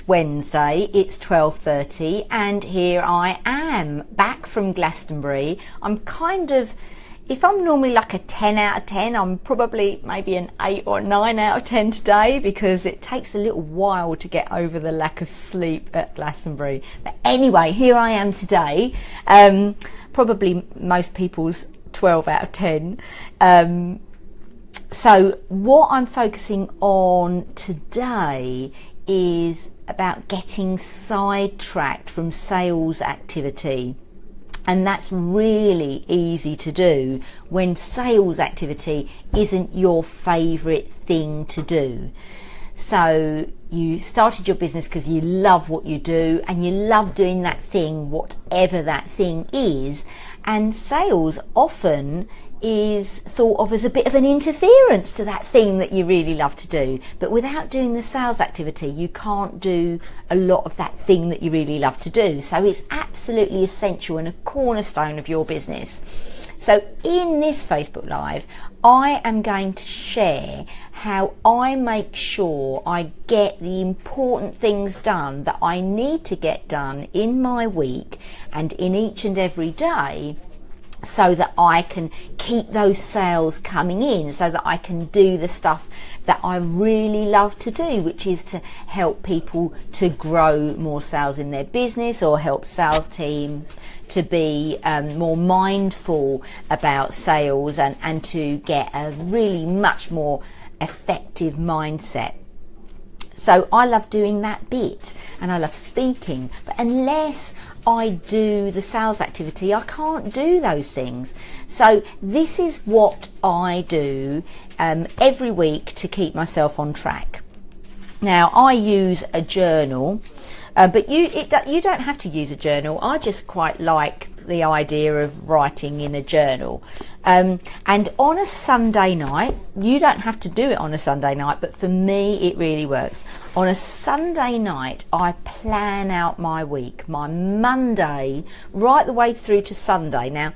Wednesday, it's 12:30, and here I am back from Glastonbury. I'm kind of, if I'm normally like a 10 out of 10, I'm probably maybe an 8 or 9 out of 10 today, because it takes a little while to get over the lack of sleep at Glastonbury. But anyway, here I am today, probably most people's 12 out of 10. So what I'm focusing on today is about getting sidetracked from sales activity. And that's really easy to do when sales activity isn't your favourite thing to do. So you started your business because you love what you do and you love doing that thing, whatever that thing is. And sales often is thought of as a bit of an interference to that thing that you really love to do. But without doing the sales activity, you can't do a lot of that thing that you really love to do. So it's absolutely essential and a cornerstone of your business. So in this Facebook Live, I am going to share how I make sure I get the important things done that I need to get done in my week and in each and every day, so that I can keep those sales coming in, so that I can do the stuff that I really love to do, which is to help people to grow more sales in their business, or help sales teams to be more mindful about sales and to get a really much more effective mindset. So I love doing that bit and I love speaking, but unless I do the sales activity, I can't do those things. So this is what I do every week to keep myself on track. Now I use a journal, but you don't have to use a journal. I just quite like the idea of writing in a journal. And on a Sunday night, you don't have to do it on a Sunday night, but for me it really works. On a Sunday night, I plan out my week, my Monday right the way through to Sunday. Now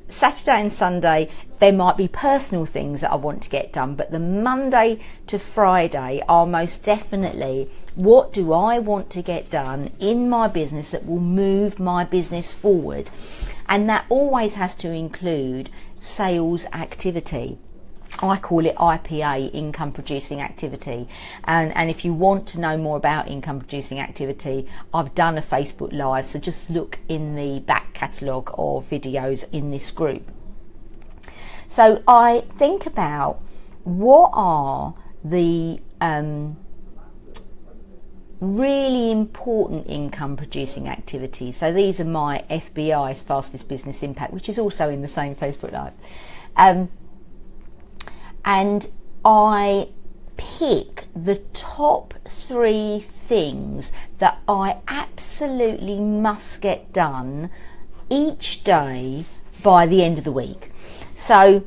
Saturday and Sunday, there might be personal things that I want to get done, but the Monday to Friday are most definitely, what do I want to get done in my business that will move my business forward? And that always has to include sales activity. I call it IPA, income producing activity, and if you want to know more about income producing activity, I've done a Facebook Live, so just look in the back catalogue of videos in this group. So I think about what are the really important income producing activities. So these are my FBI's Fastest Business Impact, which is also in the same Facebook Live. And I pick the top 3 things that I absolutely must get done each day by the end of the week. So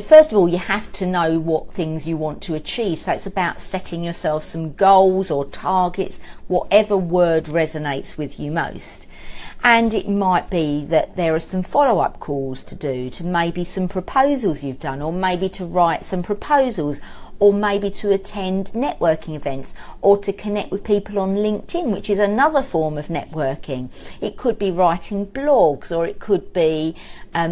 first of all, you have to know what things you want to achieve. So it's about setting yourself some goals or targets, whatever word resonates with you most. And it might be that there are some follow-up calls to do, to maybe some proposals you've done, or maybe to write some proposals, or maybe to attend networking events, or to connect with people on LinkedIn, which is another form of networking. It could be writing blogs, or it could be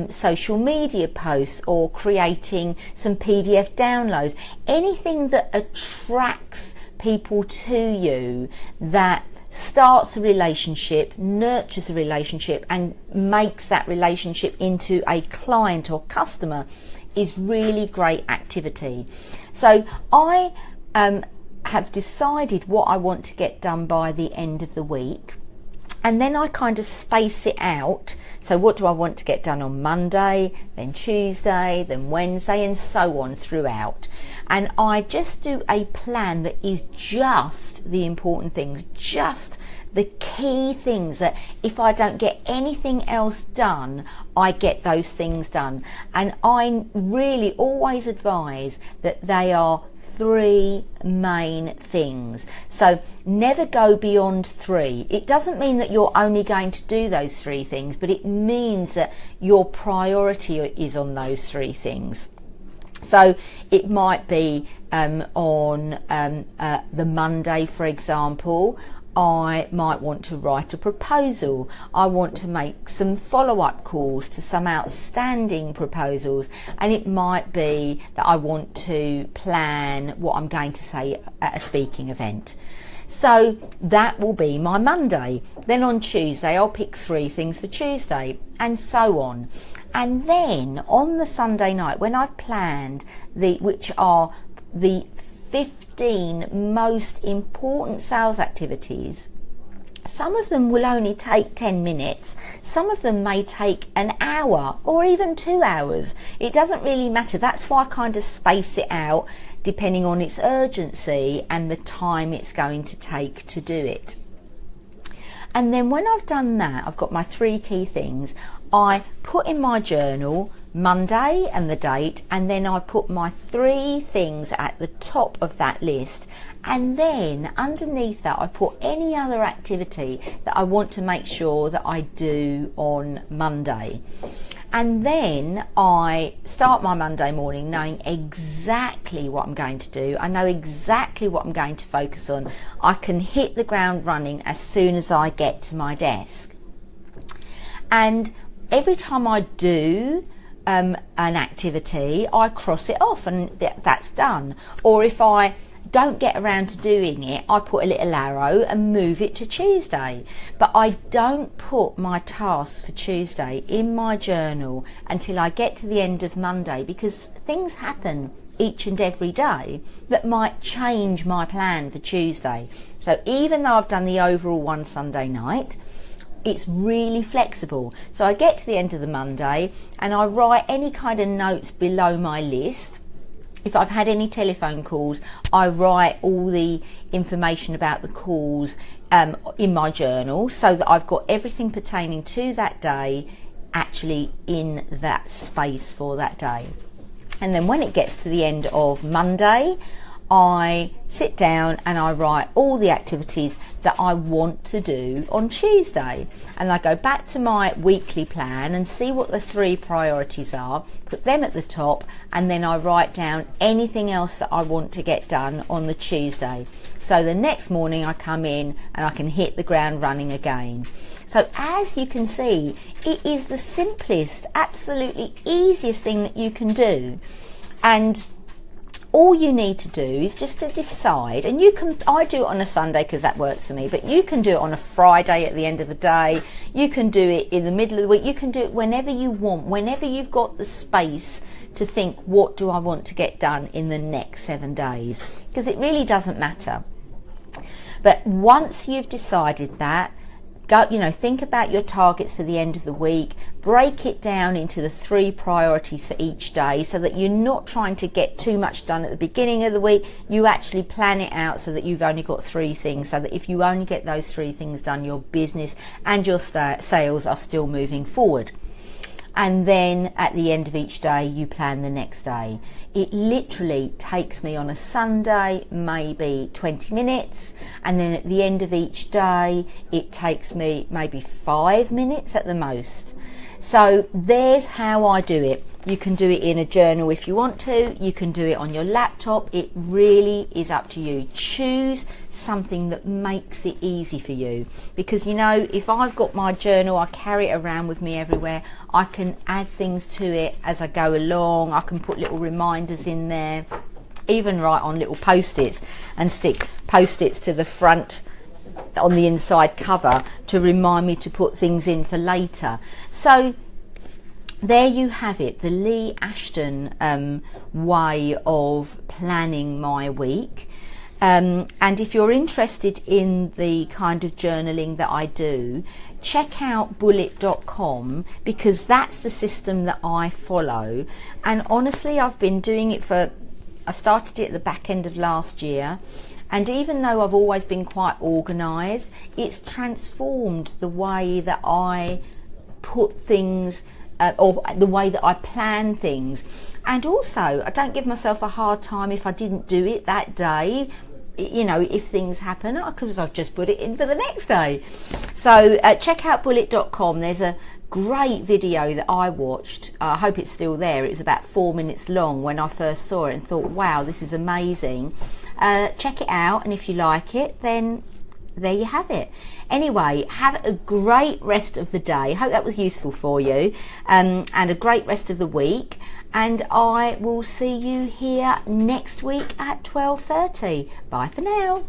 social media posts, or creating some PDF downloads. Anything that attracts people to you, that starts a relationship, nurtures a relationship, and makes that relationship into a client or customer, is really great activity. So I have decided what I want to get done by the end of the week, and then I kind of space it out. So what do I want to get done on Monday, then Tuesday, then Wednesday, and so on throughout. And I just do a plan that is just the important things, just the key things that if I don't get anything else done, I get those things done. And I really always advise that they are 3 main things. So never go beyond 3. It doesn't mean that you're only going to do those 3 things, but it means that your priority is on those 3 things. So it might be on the Monday, for example, I might want to write a proposal. I want to make some follow-up calls to some outstanding proposals, and it might be that I want to plan what I'm going to say at a speaking event. So that will be my Monday. Then on Tuesday, I'll pick 3 things for Tuesday, and so on. And then on the Sunday night, when I've planned which are the 15 most important sales activities, some of them will only take 10 minutes, some of them may take an hour or even 2 hours. It doesn't really matter. That's why I kind of space it out depending on its urgency and the time it's going to take to do it. And then when I've done that, I've got my 3 key things. I put in my journal Monday and the date, and then I put my 3 things at the top of that list, and then underneath that I put any other activity that I want to make sure that I do on Monday. And then I start my Monday morning knowing exactly what I'm going to do. I know exactly what I'm going to focus on. I can hit the ground running as soon as I get to my desk. And every time I do an activity, I cross it off and that's done. Or if I don't get around to doing it, I put a little arrow and move it to Tuesday. But I don't put my tasks for Tuesday in my journal until I get to the end of Monday, because things happen each and every day that might change my plan for Tuesday. So even though I've done the overall one Sunday night, it's really flexible. So I get to the end of the Monday and I write any kind of notes below my list. If I've had any telephone calls, I write all the information about the calls in my journal, so that I've got everything pertaining to that day actually in that space for that day. And then when it gets to the end of Monday, I sit down and I write all the activities that I want to do on Tuesday, and I go back to my weekly plan and see what the 3 priorities are, put them at the top, and then I write down anything else that I want to get done on the Tuesday. So the next morning I come in and I can hit the ground running again. So as you can see, it is the simplest, absolutely easiest thing that you can do. And all you need to do is just to decide, and I do it on a Sunday because that works for me, but you can do it on a Friday at the end of the day, you can do it in the middle of the week, you can do it whenever you want, whenever you've got the space to think, what do I want to get done in the next 7 days? Because it really doesn't matter. But once you've decided that, think about your targets for the end of the week, break it down into the 3 priorities for each day, so that you're not trying to get too much done at the beginning of the week. You actually plan it out so that you've only got 3 things, so that if you only get those 3 things done, your business and your sales are still moving forward. And then at the end of each day, you plan the next day. It literally takes me on a Sunday maybe 20 minutes, and then at the end of each day it takes me maybe 5 minutes at the most. So there's how I do it. You can do it in a journal if you want to, you can do it on your laptop. It really is up to you. Choose something that makes it easy for you, because if I've got my journal, I carry it around with me everywhere. I can add things to it as I go along. I can put little reminders in there, even write on little post-its and stick post-its to the front on the inside cover to remind me to put things in for later. So there you have it, the Lee Ashton way of planning my week. And if you're interested in the kind of journaling that I do, check out bullet.com, because that's the system that I follow. And honestly, I've been doing it I started it at the back end of last year, and even though I've always been quite organised, it's transformed the way that I put things, or the way that I plan things. And also, I don't give myself a hard time if I didn't do it that day. If things happen, because I've just put it in for the next day. So check out bullet.com. There's a great video that I watched. I hope it's still there. It was about 4 minutes long when I first saw it and thought, wow, this is amazing. Check it out, and if you like it, then there you have it. Anyway, have a great rest of the day. Hope that was useful for you, and a great rest of the week. And I will see you here next week at 12:30. Bye for now.